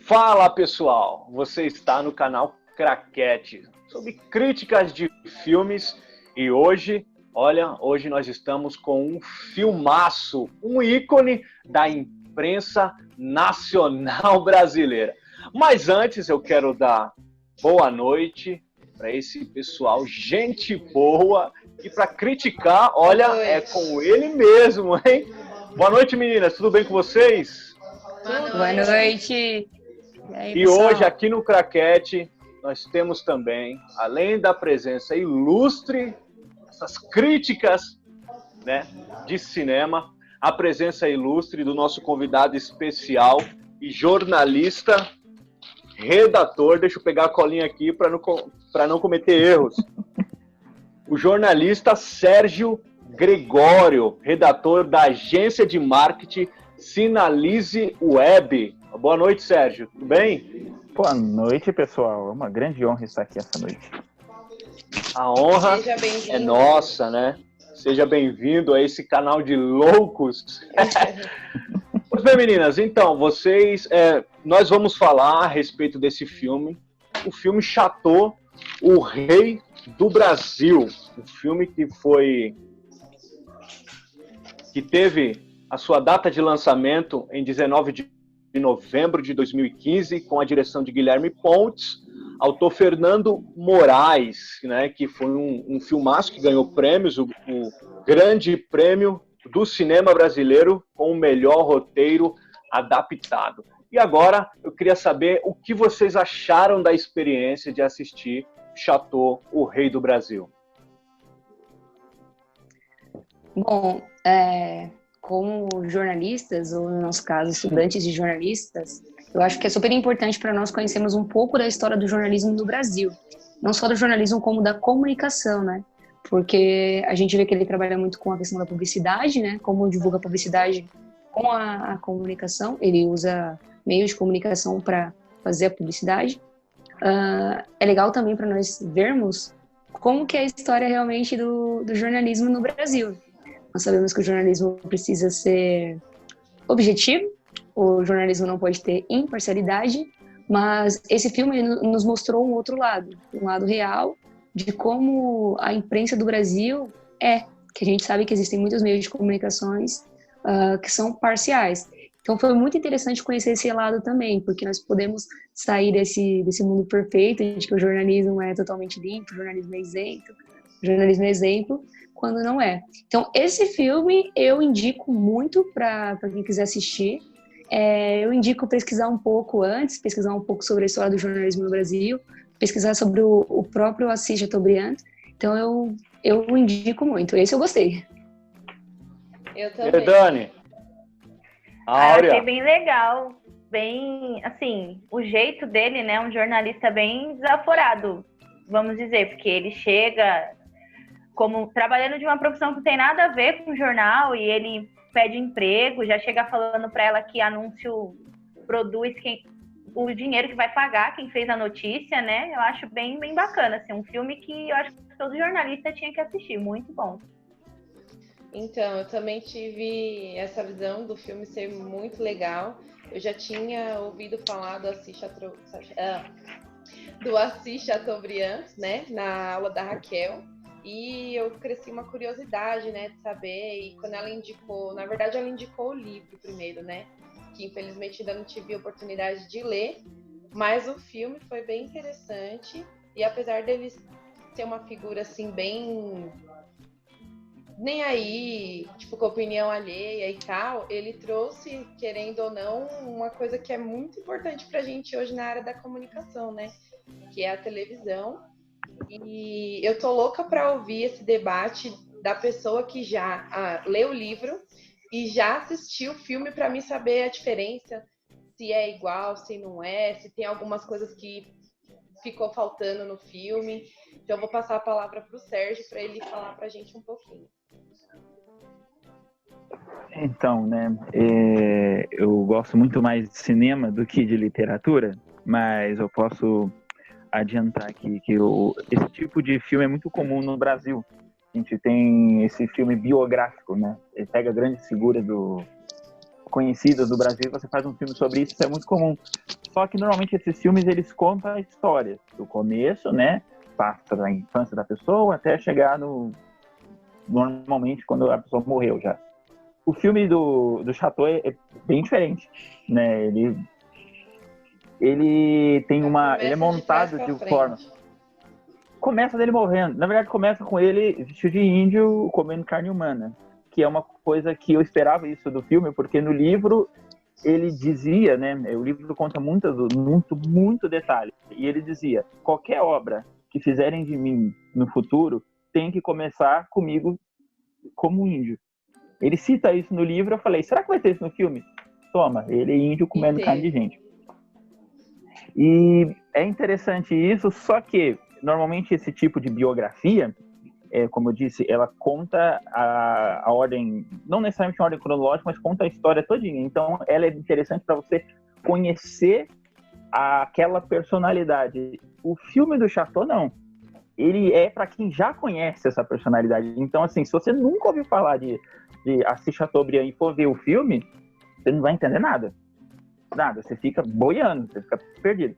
Fala pessoal, você está no canal Craquete sobre críticas de filmes e hoje nós estamos com um filmaço, um ícone da imprensa nacional brasileira. Mas antes eu quero dar boa noite para esse pessoal, gente boa, e para criticar, olha, é com ele mesmo, hein? Boa noite, meninas, tudo bem com vocês? Boa noite. E hoje, aqui no Craquete, nós temos também, além da presença ilustre, essas críticas, né, de cinema, a presença ilustre do nosso convidado especial e jornalista, redator, deixa eu pegar a colinha aqui para não cometer erros, o jornalista Sérgio Gregório, redator da agência de marketing Sinalize Web. Boa noite, Sérgio. Tudo bem? Boa noite, pessoal. É uma grande honra estar aqui essa noite. A honra é nossa, né? Seja bem-vindo a esse canal de loucos. Pois bem, meninas, então, nós vamos falar a respeito desse filme. O filme Chateau, o Rei do Brasil. Um filme que teve a sua data de lançamento em 19 de novembro de 2015, com a direção de Guilherme Pontes, autor Fernando Moraes, né, que foi um filmaço que ganhou prêmios, o grande prêmio do cinema brasileiro com o melhor roteiro adaptado. E agora eu queria saber o que vocês acharam da experiência de assistir Chateau, o Rei do Brasil. Bom, como jornalistas, ou no nosso caso, estudantes de jornalistas, eu acho que é super importante para nós conhecermos um pouco da história do jornalismo no Brasil. Não só do jornalismo, como da comunicação, né? Porque a gente vê que ele trabalha muito com a questão da publicidade, né? Como divulga a publicidade com a comunicação. Ele usa meios de comunicação para fazer a publicidade. É legal também para nós vermos como que é a história realmente do jornalismo no Brasil. Nós sabemos que o jornalismo precisa ser objetivo, o jornalismo não pode ter imparcialidade, mas esse filme nos mostrou um outro lado, um lado real de como a imprensa do Brasil que a gente sabe que existem muitos meios de comunicações que são parciais. Então foi muito interessante conhecer esse lado também, porque nós podemos sair desse mundo perfeito, de que o jornalismo é totalmente limpo, o jornalismo é isento, o jornalismo é exemplo, quando não é. Então, esse filme eu indico muito para quem quiser assistir. Eu indico pesquisar um pouco antes, pesquisar um pouco sobre a história do jornalismo no Brasil, pesquisar sobre o próprio Assis Chateaubriand. Então, eu indico muito. Esse eu gostei. Eu também. E Dani? Áurea? Achei bem legal. Bem, assim, o jeito dele, né? Um jornalista bem desaforado, vamos dizer, porque ele chega como trabalhando de uma profissão que não tem nada a ver com jornal e ele pede emprego, já chega falando para ela que anúncio produz o dinheiro que vai pagar quem fez a notícia, né? Eu acho bem bacana, assim, um filme que eu acho que todo jornalista tinha que assistir, muito bom. Então, eu também tive essa visão do filme ser muito legal. Eu já tinha ouvido falar do Assis Chateaubriand, né, na aula da Raquel. E eu cresci uma curiosidade, né, de saber, e quando ela indicou, na verdade ela indicou o livro primeiro, né, que infelizmente ainda não tive a oportunidade de ler, mas o filme foi bem interessante, e apesar dele ser uma figura, assim, bem nem aí, tipo, com opinião alheia e tal, ele trouxe, querendo ou não, uma coisa que é muito importante pra gente hoje na área da comunicação, né, que é a televisão. E eu tô louca para ouvir esse debate da pessoa que já leu o livro e já assistiu o filme para mim saber a diferença, se é igual, se não é, se tem algumas coisas que ficou faltando no filme. Então eu vou passar a palavra para o Sérgio para ele falar para a gente um pouquinho. Então, né, eu gosto muito mais de cinema do que de literatura, mas eu posso adiantar aqui que esse tipo de filme é muito comum no Brasil. A gente tem esse filme biográfico, né? Ele pega grandes figuras conhecidas do Brasil e você faz um filme sobre isso, isso é muito comum. Só que normalmente esses filmes eles contam a história do começo, né? Passa da infância da pessoa até chegar normalmente quando a pessoa morreu já. O filme do Chateau é bem diferente, né? Ele tem ele é montado de forma... Começa dele morrendo. Na verdade, começa com ele vestido de índio comendo carne humana, que é uma coisa que eu esperava isso do filme, porque no livro ele dizia, né? O livro conta muito detalhe. E ele dizia: qualquer obra que fizerem de mim no futuro tem que começar comigo como índio. Ele cita isso no livro. Eu falei: será que vai ter isso no filme? Toma, ele é índio comendo carne de gente. E é interessante isso, só que normalmente esse tipo de biografia, como eu disse, ela conta a ordem, não necessariamente a ordem cronológica, mas conta a história todinha. Então ela é interessante para você conhecer aquela personalidade. O filme do Chateau, não. Ele é para quem já conhece essa personalidade. Então, assim, se você nunca ouviu falar de assistir Chateaubriand e for ver o filme, você não vai entender nada. Nada, você fica boiando, você fica perdido.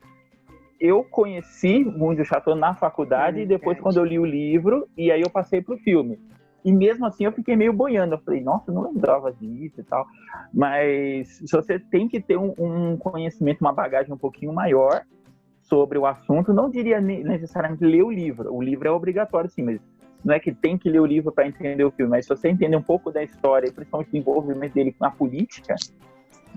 Eu conheci muito o Chateau na faculdade e depois quando eu li o livro, e aí eu passei pro filme. E mesmo assim eu fiquei meio boiando. Eu falei: nossa, eu não lembrava disso e tal. Mas você tem que ter um conhecimento, uma bagagem um pouquinho maior sobre o assunto. Não diria necessariamente ler o livro. O livro é obrigatório, sim, mas não é que tem que ler o livro para entender o filme. Mas se você entender um pouco da história, principalmente do envolvimento dele na política,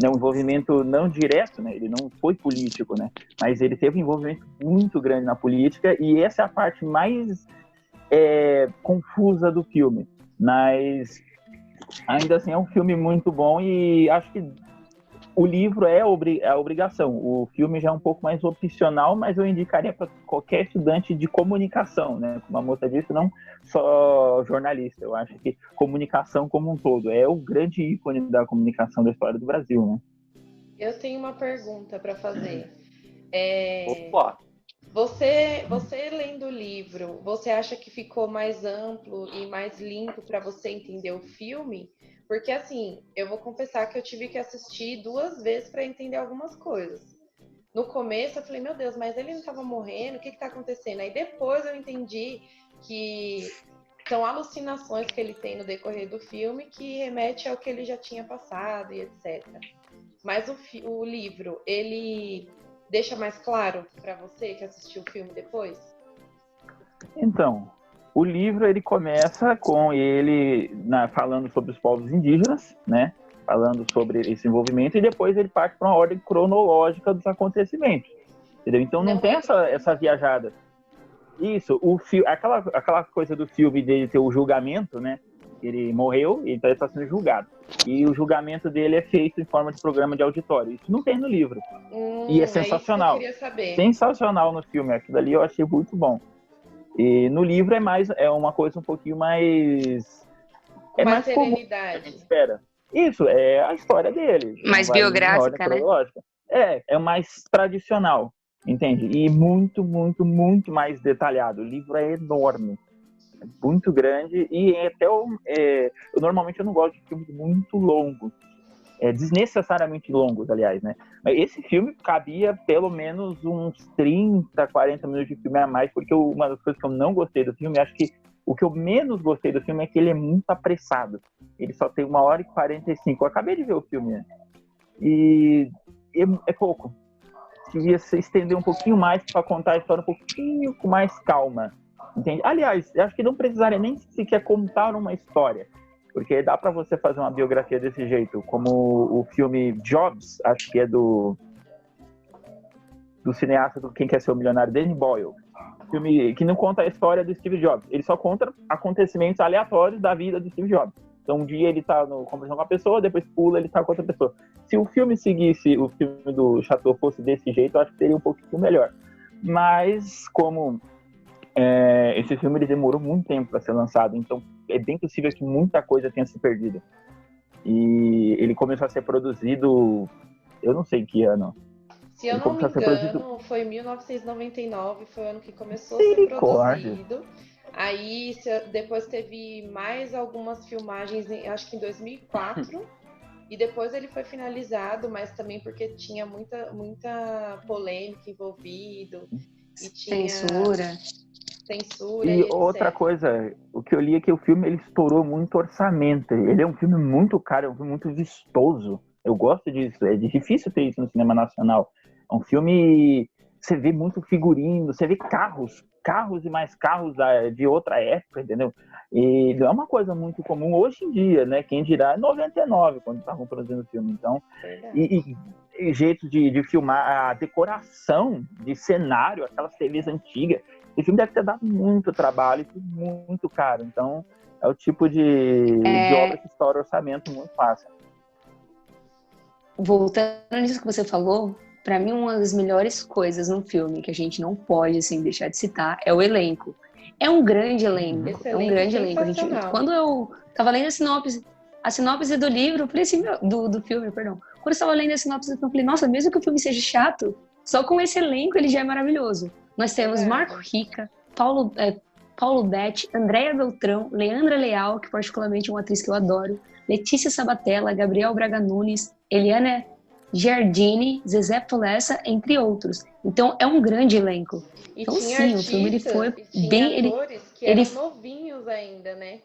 né, um envolvimento não direto, né, ele não foi político, né, mas ele teve um envolvimento muito grande na política, e essa é a parte mais confusa do filme. Mas ainda assim é um filme muito bom, e acho que o livro é a obrigação. O filme já é um pouco mais opcional, mas eu indicaria para qualquer estudante de comunicação, né? Como a moça disse, não só jornalista. Eu acho que comunicação como um todo é o grande ícone da comunicação da história do Brasil, né? Eu tenho uma pergunta para fazer. Opa! Você lendo o livro, você acha que ficou mais amplo e mais limpo para você entender o filme? Porque, assim, eu vou confessar que eu tive que assistir 2 vezes para entender algumas coisas. No começo, eu falei: meu Deus, mas ele não estava morrendo? O que está acontecendo? Aí depois eu entendi que são alucinações que ele tem no decorrer do filme que remete ao que ele já tinha passado e etc. Mas o livro, ele deixa mais claro para você que assistiu o filme depois? Então, o livro ele começa com ele falando sobre os povos indígenas, né? Falando sobre esse envolvimento, e depois ele parte para uma ordem cronológica dos acontecimentos, entendeu? Então não tem essa viajada. Isso, aquela coisa do filme dele ter o julgamento, né? Ele morreu e então ele está sendo julgado. E o julgamento dele é feito em forma de programa de auditório. Isso não tem no livro. E é sensacional. É isso que eu queria saber. Sensacional no filme. Aquilo ali eu achei muito bom. E no livro é uma coisa um pouquinho mais... Com mais serenidade. Espera. Isso, é a história dele. Mais biográfica, né? É mais tradicional, entende? E muito, muito, muito mais detalhado. O livro é enorme. É muito grande e normalmente eu não gosto de filmes muito longos. Desnecessariamente longos, aliás, né? Mas esse filme cabia pelo menos uns 30, 40 minutos de filme a mais, porque uma das coisas que eu não gostei do filme, acho que o que eu menos gostei do filme é que ele é muito apressado. Ele só tem 1h45. Eu acabei de ver o filme, né? E é pouco. Devia se estender um pouquinho mais para contar a história um pouquinho com mais calma, entende? Aliás, eu acho que não precisaria nem sequer contar uma história, porque dá para você fazer uma biografia desse jeito, como o filme Jobs, acho que é do cineasta do Quem Quer Ser o Milionário, Danny Boyle. Filme que não conta a história do Steve Jobs, ele só conta acontecimentos aleatórios da vida do Steve Jobs. Então um dia ele tá conversando com uma pessoa, depois pula, ele tá com outra pessoa. Se o filme seguisse, o filme do Chateau fosse desse jeito, eu acho que seria um pouquinho melhor. Mas como esse filme ele demorou muito tempo para ser lançado, então é bem possível que muita coisa tenha se perdido. E ele começou a ser produzido, eu não sei em que ano. Se eu não me engano, foi em 1999, foi o ano que começou a ser produzido. Aí depois teve mais algumas filmagens, acho que em 2004. E depois ele foi finalizado, mas também porque tinha muita polêmica envolvido e tinha Censura. censura E e outra etc. coisa, o que eu li é que o filme ele estourou muito orçamento. Ele é um filme muito caro, é um filme muito vistoso. Eu gosto disso. É difícil ter isso no cinema nacional. É um filme, você vê muito figurino, você vê carros e mais carros de outra época, entendeu? E não é uma coisa muito comum hoje em dia, né? Quem dirá 99, quando estavam produzindo o filme. Então, Verdade. e jeito de filmar a decoração de cenário, aquelas TVs antigas. Esse filme deve ter dado muito trabalho e muito caro. Então, é o tipo de obra que estoura orçamento muito fácil. Voltando nisso que você falou, para mim uma das melhores coisas no filme que a gente não pode assim deixar de citar é o elenco. É um grande elenco, Esse é um elenco grande elenco. sensacional. Quando eu tava lendo a sinopse do livro, eu falei assim, do filme, perdão. Quando eu estava lendo a sinopse do filme, eu falei, nossa, mesmo que o filme seja chato, só com esse elenco ele já é maravilhoso. Nós temos Marco Rica, Paulo Betti, Andréia Beltrão, Leandra Leal, que particularmente é uma atriz que eu adoro, Letícia Sabatella, Gabriel Braga Nunes, Eliana Giardini, Zezé Polessa, entre outros. Então é um grande elenco. E então tinha sim, o filme ele foi atores que eram novinhos ainda, né?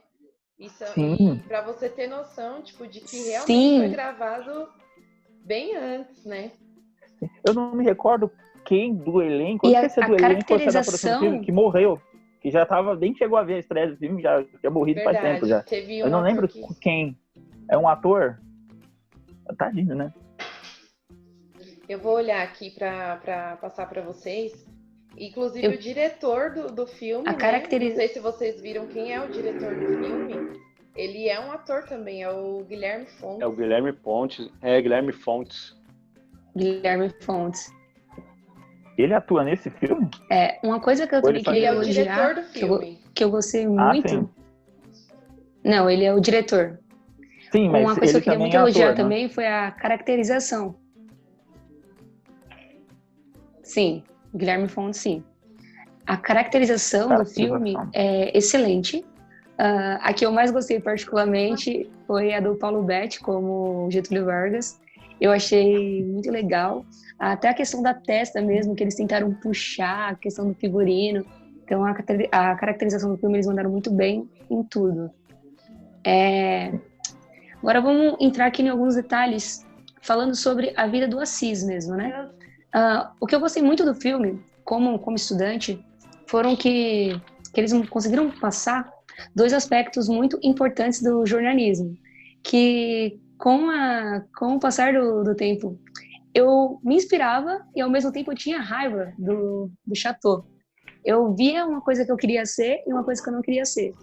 Isso, e pra você ter noção, tipo, de que realmente foi gravado bem antes, né? Eu não me recordo quem do elenco, E não sei se é do elenco ou se é da produção do caracterização filme, que morreu. Que já tava, nem chegou a ver a estreia do filme, já tinha morrido faz tempo já. Teve Eu não lembro quem. É um ator? Tadinho, né? Eu vou olhar aqui pra passar pra vocês. Inclusive o diretor do filme, né? Não sei se vocês viram quem é o diretor do filme. Ele é um ator também, é o Guilherme Fontes. É o Guilherme Fontes. É, Guilherme Fontes. Guilherme Fontes. Ele atua nesse filme? É, uma coisa que eu também queria elogiar, diretor do filme. que eu gostei muito... Sim. Não, ele é o diretor. Sim, mas uma coisa que eu queria muito elogiar ator, também foi a caracterização. Sim, Guilherme Fontes, sim. A caracterização do filme é excelente. A que eu mais gostei particularmente foi a do Paulo Betti como Getúlio Vargas. Eu achei muito legal. Até a questão da testa mesmo, que eles tentaram puxar, a questão do figurino. Então a caracterização do filme eles mandaram muito bem em tudo. Agora vamos entrar aqui em alguns detalhes, falando sobre a vida do Assis mesmo, né? O que eu gostei muito do filme, como estudante, foram que eles conseguiram passar dois aspectos muito importantes do jornalismo, que com o passar do tempo, eu me inspirava e ao mesmo tempo eu tinha raiva do Chateau. Eu via uma coisa que eu queria ser e uma coisa que eu não queria ser.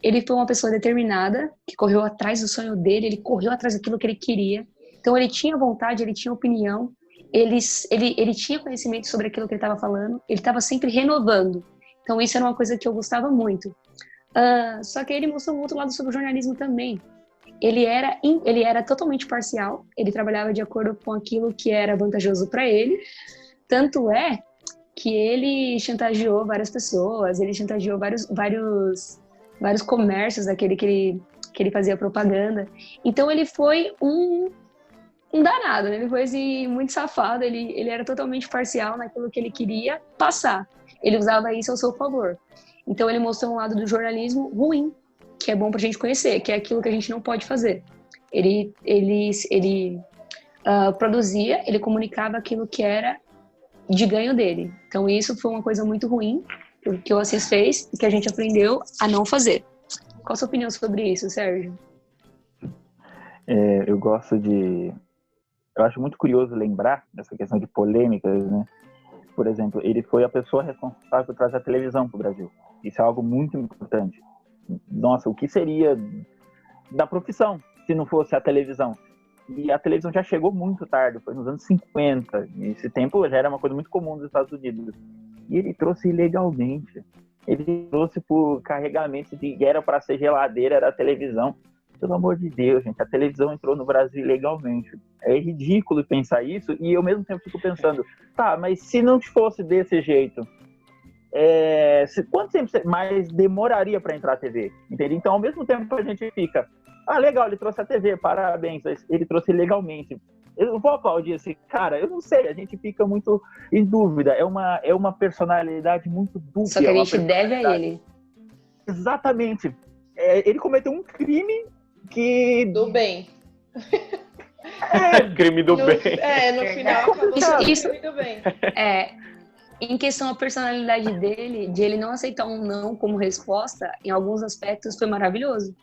Ele foi uma pessoa determinada, que correu atrás do sonho dele, ele correu atrás daquilo que ele queria. Então ele tinha vontade, ele tinha opinião, ele tinha conhecimento sobre aquilo que ele estava falando, ele estava sempre renovando. Então isso era uma coisa que eu gostava muito. Só que ele mostrou um outro lado sobre o jornalismo também. Ele era totalmente parcial, ele trabalhava de acordo com aquilo que era vantajoso para ele. Tanto é que ele chantageou várias pessoas, ele chantageou vários comércios daquele que ele fazia propaganda. Então ele foi um danado, né? Ele foi assim, muito safado, ele era totalmente parcial naquilo que ele queria passar. Ele usava isso ao seu favor. Então ele mostrou um lado do jornalismo ruim, que é bom pra gente conhecer, que é aquilo que a gente não pode fazer. Ele produzia, ele comunicava aquilo que era de ganho dele. Então isso foi uma coisa muito ruim que o Assis fez e que a gente aprendeu a não fazer. Qual a sua opinião sobre isso, Sérgio? Eu acho muito curioso lembrar dessa questão de polêmicas, né? Por exemplo, ele foi a pessoa responsável por trazer a televisão para o Brasil. Isso é algo muito importante. Nossa, o que seria da profissão se não fosse a televisão? E a televisão já chegou muito tarde, foi nos anos 50. E esse tempo já era uma coisa muito comum nos Estados Unidos. E ele trouxe ilegalmente. Ele trouxe por carregamento de era para ser geladeira, era a televisão. Pelo amor de Deus, gente, a televisão entrou no Brasil ilegalmente. É ridículo pensar isso e eu ao mesmo tempo fico pensando, tá, mas se não fosse desse jeito, quanto tempo mais demoraria para entrar a TV? Entende? Então, ao mesmo tempo a gente fica, Ah, legal, ele trouxe a TV, parabéns, ele trouxe legalmente. Eu vou aplaudir esse cara, eu não sei, a gente fica muito em dúvida, é uma personalidade muito dúbia. Só que a gente deve a ele. Exatamente. Ele cometeu um crime que... Do bem. Crime do bem. No final acabou Isso, crime do bem. Em questão à personalidade dele, de ele não aceitar um não como resposta, em alguns aspectos foi maravilhoso.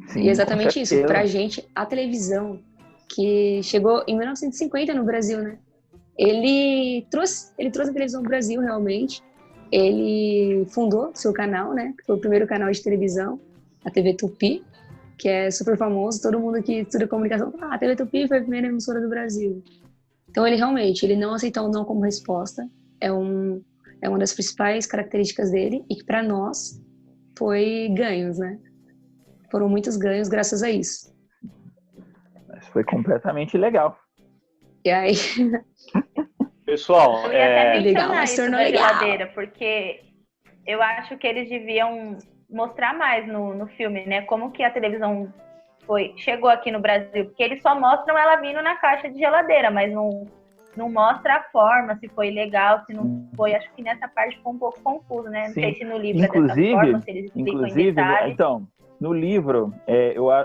Sim, e exatamente isso. Pra gente, a televisão, que chegou em 1950 no Brasil, né? Ele trouxe a televisão ao Brasil, realmente. Ele fundou seu canal, né? Que foi o primeiro canal de televisão, a TV Tupi, que é super famoso. Todo mundo que estuda comunicação fala, a TV Tupi foi a primeira emissora do Brasil. Então, ele não aceitou o não como resposta. É uma das principais características dele e que, para nós, foi ganhos, né? Foram muitos ganhos graças a isso. Foi completamente legal. E aí... Pessoal, eu ia até mencionar legal, isso da geladeira, porque eu acho que eles deviam mostrar mais no filme, né? Como que a televisão chegou aqui no Brasil. Porque eles só mostram ela vindo na caixa de geladeira, mas não mostra a forma, se foi legal, se não foi. Acho que nessa parte ficou um pouco confuso, né? Não sei se no livro é dessa forma, se eles explicam em detalhes. Então, no livro,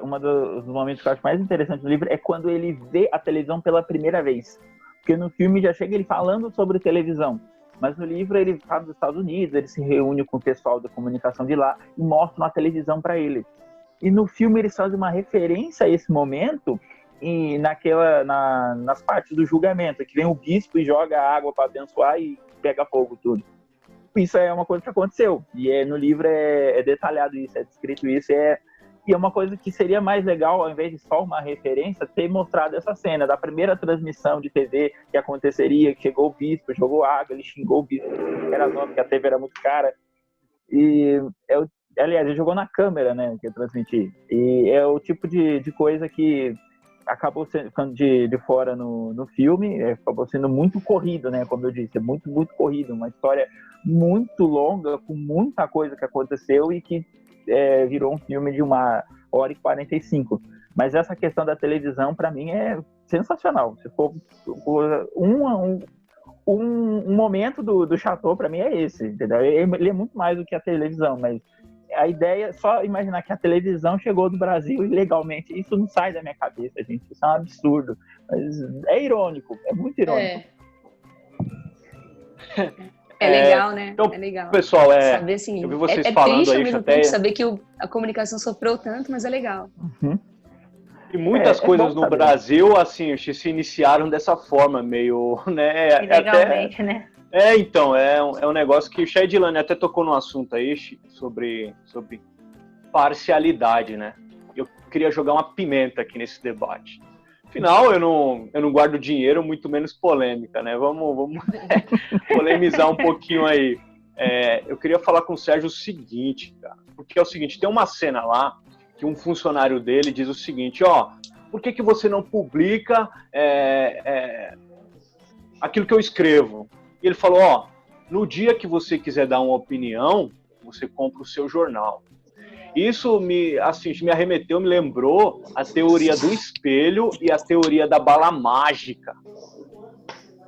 um dos momentos que eu acho mais interessantes do livro é quando ele vê a televisão pela primeira vez. Porque no filme já chega ele falando sobre televisão. Mas no livro ele fala dos Estados Unidos, ele se reúne com o pessoal da comunicação de lá e mostra uma televisão para ele. E no filme eles fazem uma referência a esse momento e nas partes do julgamento, que vem o bispo e joga água para abençoar e pega fogo tudo. Isso é uma coisa que aconteceu. E no livro é detalhado isso, é descrito isso. E é uma coisa que seria mais legal, ao invés de só uma referência, ter mostrado essa cena da primeira transmissão de TV que aconteceria, que chegou o bispo, jogou água, ele xingou o bispo, que era nome, que a TV era muito cara. E, aliás, ele jogou na câmera, né, que ia transmitir. E é o tipo de coisa que acabou ficando de fora no filme, acabou sendo muito corrido, né, como eu disse, é muito, muito corrido, uma história muito longa, com muita coisa que aconteceu e que virou um filme de 1h45. Mas essa questão da televisão, para mim, é sensacional. Se for um momento do Chateau, para mim, é esse. Entendeu? Ele é muito mais do que a televisão, mas a ideia é só imaginar que a televisão chegou do Brasil ilegalmente. Isso não sai da minha cabeça, gente. Isso é um absurdo. Mas é irônico, é muito irônico. É legal, né? Então, é legal. Pessoal, saber, assim, eu vi vocês falando triste, aí, ao mesmo até... tempo, saber que a comunicação sofreu tanto, mas é legal. Uhum. E muitas coisas no Brasil, assim, se iniciaram dessa forma, meio, né? Ilegalmente, né? Então, é um negócio que o Shaidilane até tocou no assunto aí, sobre parcialidade, né? Eu queria jogar uma pimenta aqui nesse debate. Afinal, eu não guardo dinheiro, muito menos polêmica, né? Vamos polemizar um pouquinho aí. Eu queria falar com o Sérgio o seguinte, cara. Porque é o seguinte, tem uma cena lá que um funcionário dele diz o seguinte, por que você não publica aquilo que eu escrevo? E ele falou, no dia que você quiser dar uma opinião, você compra o seu jornal. Isso me arremeteu, me lembrou a teoria do espelho e a teoria da bala mágica.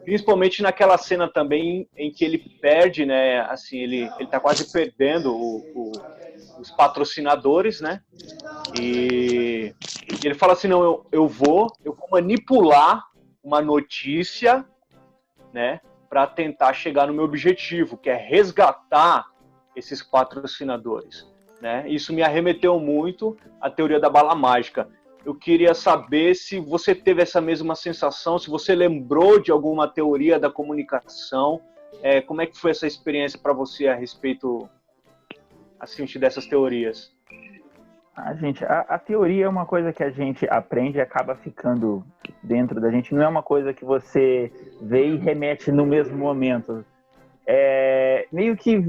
Principalmente naquela cena também em que ele perde, né? Assim, ele tá quase perdendo os patrocinadores, né? E ele fala assim, não, eu vou manipular uma notícia, né? Para tentar chegar no meu objetivo, que é resgatar esses patrocinadores. Né? Isso me arremeteu muito à teoria da bala mágica. Eu queria saber se você teve essa mesma sensação, se você lembrou de alguma teoria da comunicação, como é que foi essa experiência para você a respeito assim, dessas teorias? Gente, a teoria é uma coisa que a gente aprende e acaba ficando dentro da gente. Não é uma coisa que você vê e remete no mesmo momento. Meio que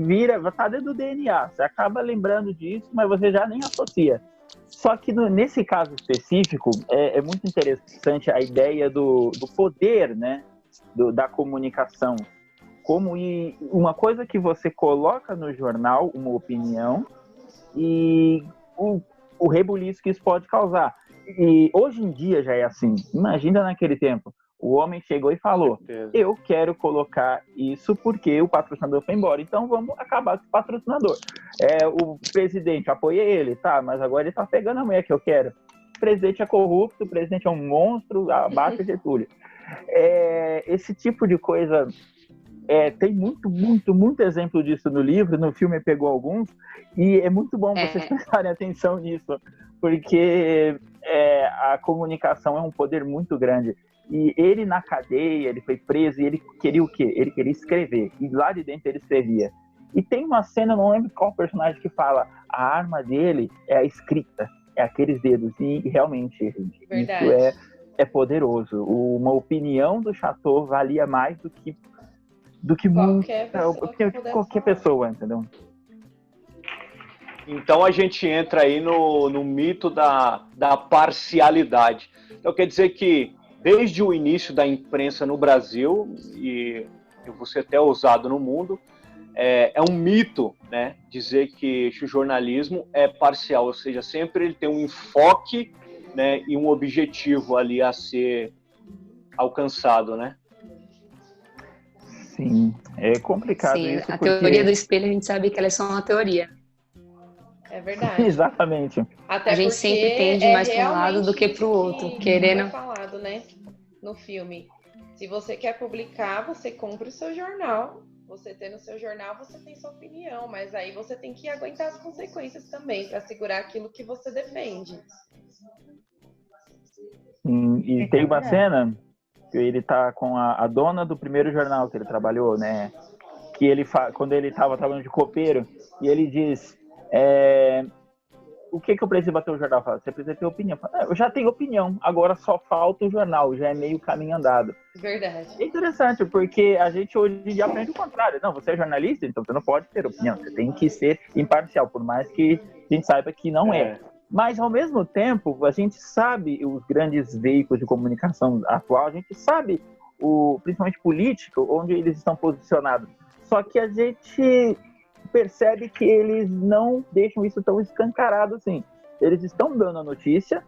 tá dentro do DNA. Você acaba lembrando disso, mas você já nem associa. Só que nesse caso específico, é muito interessante a ideia do poder, né? Da comunicação. Como uma coisa que você coloca no jornal, uma opinião, e o rebuliço que isso pode causar. E hoje em dia já é assim. Imagina naquele tempo. O homem chegou e falou, eu quero colocar isso porque o patrocinador foi embora, então vamos acabar com o patrocinador. O presidente, apoia ele, tá, mas agora ele tá pegando a mulher que eu quero. O presidente é corrupto, o presidente é um monstro, abaixa Getúlio. Esse tipo de coisa, tem muito exemplo disso no livro, no filme pegou alguns, e é muito bom vocês prestarem atenção nisso, porque a comunicação é um poder muito grande. E ele na cadeia, ele foi preso e ele queria o quê? Ele queria escrever. E lá de dentro ele escrevia. E tem uma cena, não lembro qual personagem que fala, a arma dele é a escrita, é aqueles dedos. E realmente, Verdade. Isso é poderoso. Uma opinião do Chateau valia mais do que qualquer pessoa, entendeu? Então a gente entra aí no mito da parcialidade. Então quer dizer que desde o início da imprensa no Brasil, e eu vou ser até ousado no mundo, é um mito, né, dizer que o jornalismo é parcial, ou seja, sempre ele tem um enfoque, né, e um objetivo ali a ser alcançado, né? Sim, é complicado isso. A teoria do espelho, a gente sabe que ela é só uma teoria. É verdade. Exatamente. Até a gente sempre tende mais para um lado do que para o outro, querendo. Foi falado, né, no filme. Se você quer publicar, você compra o seu jornal. Você tem no seu jornal, você tem sua opinião, mas aí você tem que aguentar as consequências também para segurar aquilo que você defende. Sim, e tem uma cena que ele tá com a dona do primeiro jornal que ele trabalhou, né? Que ele quando ele estava trabalhando de copeiro, e ele diz: o que eu preciso bater o jornal? Fala, você precisa ter opinião. Fala, eu já tenho opinião, agora só falta o jornal, já é meio caminho andado. Verdade. É interessante, porque a gente hoje em dia aprende o contrário. Não, você é jornalista, então você não pode ter opinião, você tem que ser imparcial, por mais que a gente saiba que não é. Mas, ao mesmo tempo, a gente sabe os grandes veículos de comunicação atual, a gente sabe, principalmente político, onde eles estão posicionados. Só que a gente percebe que eles não deixam isso tão escancarado assim. Eles estão dando a notícia,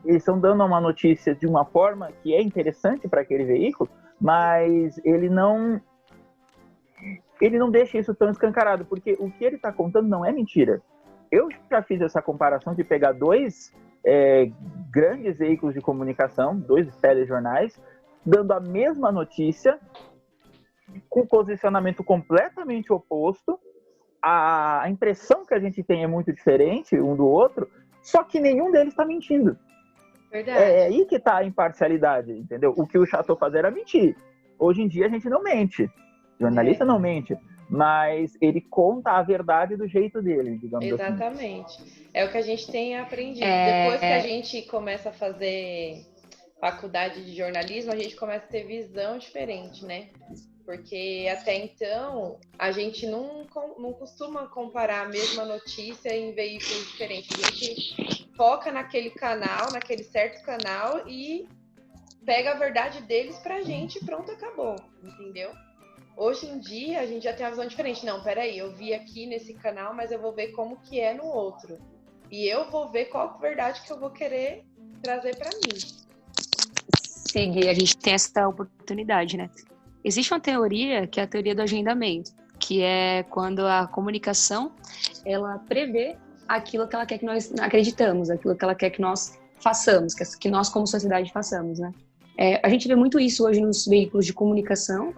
eles estão dando uma notícia de uma forma que é interessante para aquele veículo, mas ele não deixa isso tão escancarado, porque o que ele está contando não é mentira. Eu já fiz essa comparação de pegar dois grandes veículos de comunicação, dois telejornais, dando a mesma notícia, com posicionamento completamente oposto. A impressão que a gente tem é muito diferente um do outro, só que nenhum deles está mentindo. Verdade. É aí que está a imparcialidade, entendeu? O que o Chateau fazia era mentir. Hoje em dia a gente não mente. O jornalista não mente. Mas ele conta a verdade do jeito dele, digamos assim. Exatamente. É o que a gente tem aprendido. Depois que a gente começa a fazer faculdade de jornalismo, a gente começa a ter visão diferente, né? Porque até então a gente não costuma comparar a mesma notícia em veículos diferentes. A gente foca naquele canal, naquele certo canal e pega a verdade deles pra gente e pronto, acabou. Entendeu? Hoje em dia a gente já tem uma visão diferente. Não, peraí, eu vi aqui nesse canal, mas eu vou ver como que é no outro. E eu vou ver qual verdade que eu vou querer trazer pra mim. Sim, a gente tem essa oportunidade, né? Existe uma teoria, que é a teoria do agendamento, que é quando a comunicação, ela prevê aquilo que ela quer que nós acreditamos, aquilo que ela quer que nós façamos, que nós como sociedade façamos, né? A gente vê muito isso hoje nos veículos de comunicação.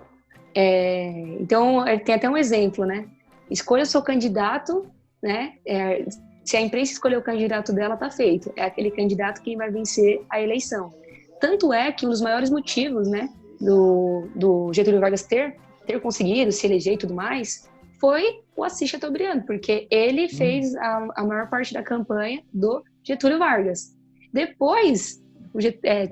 Então, tem até um exemplo, né? Escolha o seu candidato, né? Se a imprensa escolher o candidato dela, tá feito. É aquele candidato que vai vencer a eleição. Tanto é que um dos maiores motivos, né, do Getúlio Vargas ter conseguido se eleger e tudo mais, foi o Assis Chateaubriand, porque ele fez a maior parte da campanha do Getúlio Vargas. Depois,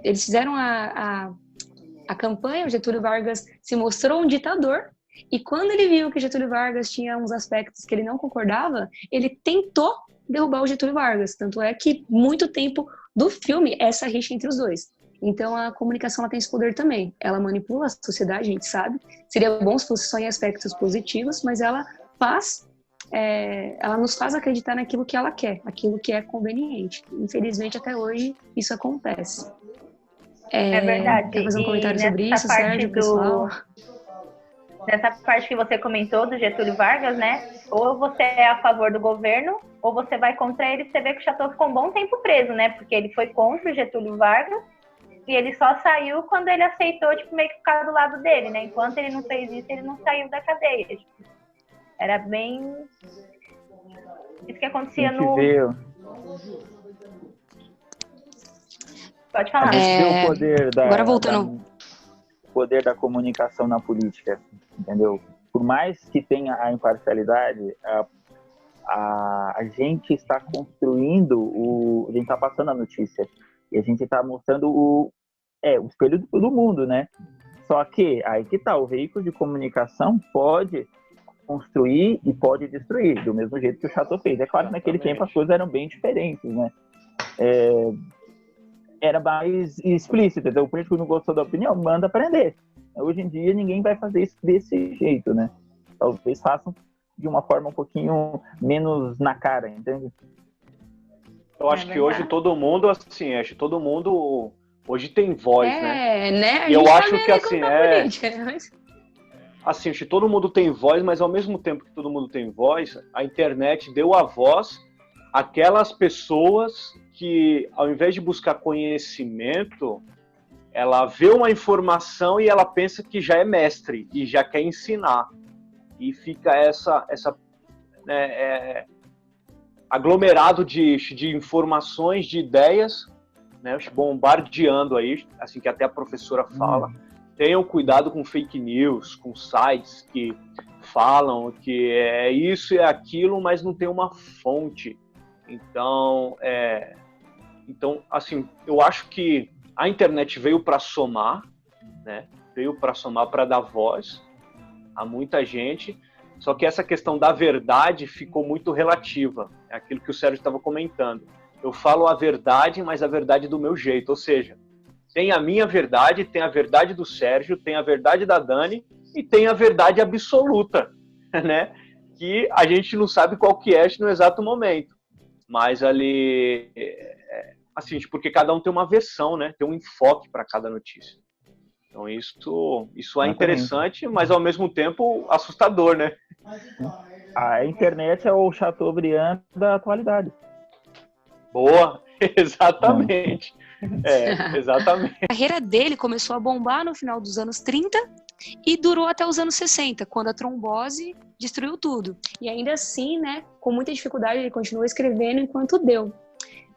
eles fizeram a campanha, o Getúlio Vargas se mostrou um ditador, e quando ele viu que Getúlio Vargas tinha uns aspectos que ele não concordava, ele tentou derrubar o Getúlio Vargas. Tanto é que muito tempo do filme é essa rixa entre os dois. Então a comunicação ela tem esse poder também. Ela manipula a sociedade, a gente sabe. Seria bom se fosse só em aspectos positivos, mas ela faz ela nos faz acreditar naquilo que ela quer, aquilo que é conveniente. Infelizmente, até hoje, isso acontece. É verdade. Quer fazer um comentário sobre nessa isso, parte Sérgio, pessoal? Nessa parte que você comentou do Getúlio Vargas, né? Ou você é a favor do governo, ou você vai contra ele. Você vê que o Chateau ficou um bom tempo preso, né? Porque ele foi contra o Getúlio Vargas e ele só saiu quando ele aceitou, tipo, meio que ficar do lado dele, né? Enquanto ele não fez isso, ele não saiu da cadeia. Tipo, era bem... Isso que acontecia no... Pode falar. A gente vê o poder Agora voltando... o poder da comunicação na política, entendeu? Por mais que tenha a imparcialidade, a gente está construindo, a gente está passando a notícia e a gente está mostrando o espelho do mundo, né? Só que aí que tá, o veículo de comunicação pode construir e pode destruir, do mesmo jeito que o Chateau fez. É claro que naquele tempo as coisas eram bem diferentes, né? Era mais explícito, então o político não gostou da opinião, manda prender. Hoje em dia ninguém vai fazer isso desse jeito, né? Talvez façam de uma forma um pouquinho menos na cara, entende? Eu acho que hoje todo mundo, assim, hoje tem voz, né? E eu acho que assim, assim, acho que todo mundo tem voz, mas ao mesmo tempo que todo mundo tem voz, a internet deu a voz àquelas pessoas que, ao invés de buscar conhecimento, ela vê uma informação e ela pensa que já é mestre e já quer ensinar. E fica essa aglomerado de informações, de ideias, né, bombardeando aí, assim que até a professora fala. Tenham cuidado com fake news, com sites que falam que é isso e é aquilo, mas não tem uma fonte. Então, assim, eu acho que a internet veio para somar, né? Veio para somar, para dar voz a muita gente. Só que essa questão da verdade ficou muito relativa. É aquilo que o Sérgio estava comentando. Eu falo a verdade, mas a verdade do meu jeito. Ou seja, tem a minha verdade, tem a verdade do Sérgio, tem a verdade da Dani e tem a verdade absoluta, né? Que a gente não sabe qual que é no exato momento. Mas ali, assim, porque cada um tem uma versão, né? Tem um enfoque para cada notícia. Então isso é interessante, mas ao mesmo tempo assustador, né? A internet é o Chateaubriand da atualidade. Boa, exatamente. Exatamente. A carreira dele começou a bombar no final dos anos 30 e durou até os anos 60, quando a trombose destruiu tudo. E ainda assim, né, com muita dificuldade, ele continuou escrevendo enquanto deu.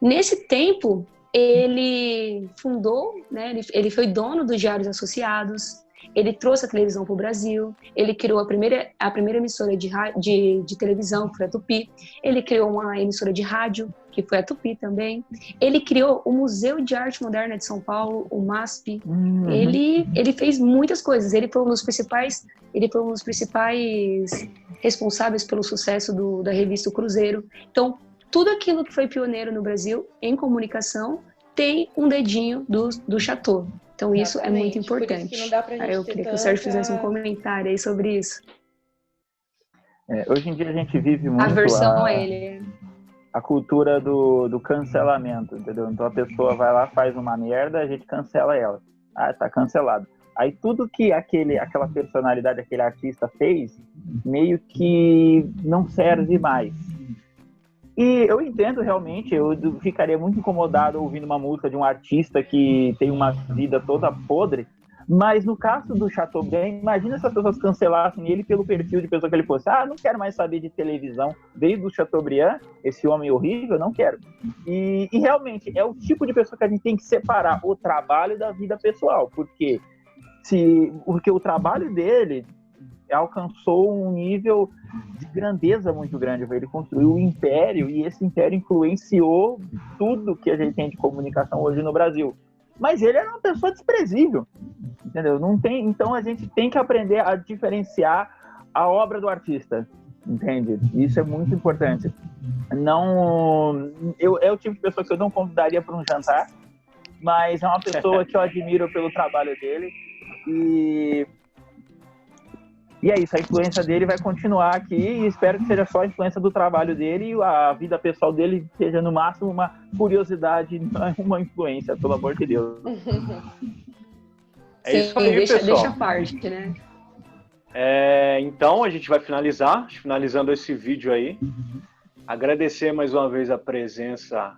Nesse tempo, ele fundou, né, ele foi dono dos Diários Associados, ele trouxe a televisão para o Brasil, ele criou a primeira emissora de televisão, que foi a Tupi, ele criou uma emissora de rádio, que foi a Tupi também, ele criou o Museu de Arte Moderna de São Paulo, o MASP, ele fez muitas coisas, ele foi um dos principais responsáveis pelo sucesso da revista O Cruzeiro. Então, tudo aquilo que foi pioneiro no Brasil em comunicação tem um dedinho do Chateau. Então isso é muito importante. Eu queria que o Sérgio fizesse um comentário aí sobre isso. Hoje em dia a gente vive muito aversão a ele. A cultura do cancelamento, entendeu? Então a pessoa vai lá, faz uma merda, a gente cancela ela. Ah, tá cancelado. Aí tudo que aquela personalidade, aquele artista fez, meio que não serve mais. E eu entendo realmente, eu ficaria muito incomodado ouvindo uma música de um artista que tem uma vida toda podre, mas no caso do Chateaubriand, imagina se as pessoas cancelassem ele pelo perfil de pessoa que ele fosse. Ah, não quero mais saber de televisão, desde o Chateaubriand, esse homem horrível, não quero. E realmente, é o tipo de pessoa que a gente tem que separar o trabalho da vida pessoal, porque o trabalho dele alcançou um nível de grandeza muito grande. Ele construiu um império e esse império influenciou tudo que a gente tem de comunicação hoje no Brasil. Mas ele era uma pessoa desprezível, entendeu? Então a gente tem que aprender a diferenciar a obra do artista, entende? Isso é muito importante. É o tipo de pessoa que eu não convidaria para um jantar, mas é uma pessoa que eu admiro pelo trabalho dele E é isso, a influência dele vai continuar aqui e espero que seja só a influência do trabalho dele e a vida pessoal dele seja no máximo uma curiosidade, não uma influência, pelo amor de Deus. É isso aí, pessoal. Deixa a parte, né? Então a gente vai finalizando esse vídeo aí. Agradecer mais uma vez a presença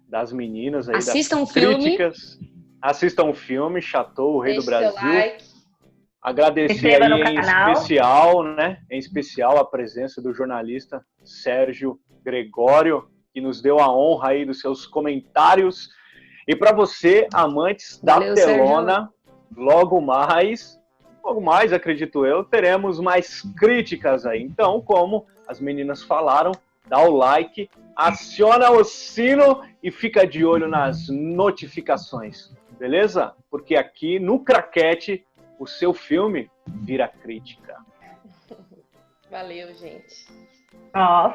das meninas aí, assistam das o filme. Críticas. Assistam o filme, Chateau, o Rei do Deixe seu Brasil. like. Agradecer aí em especial a presença do jornalista Sérgio Gregório, que nos deu a honra aí dos seus comentários. E para você, amantes da telona, logo mais, acredito eu, teremos mais críticas aí. Então, como as meninas falaram, dá o like, aciona o sino e fica de olho nas notificações, beleza? Porque aqui no Craquete, o seu filme vira crítica. Valeu, gente. Ó,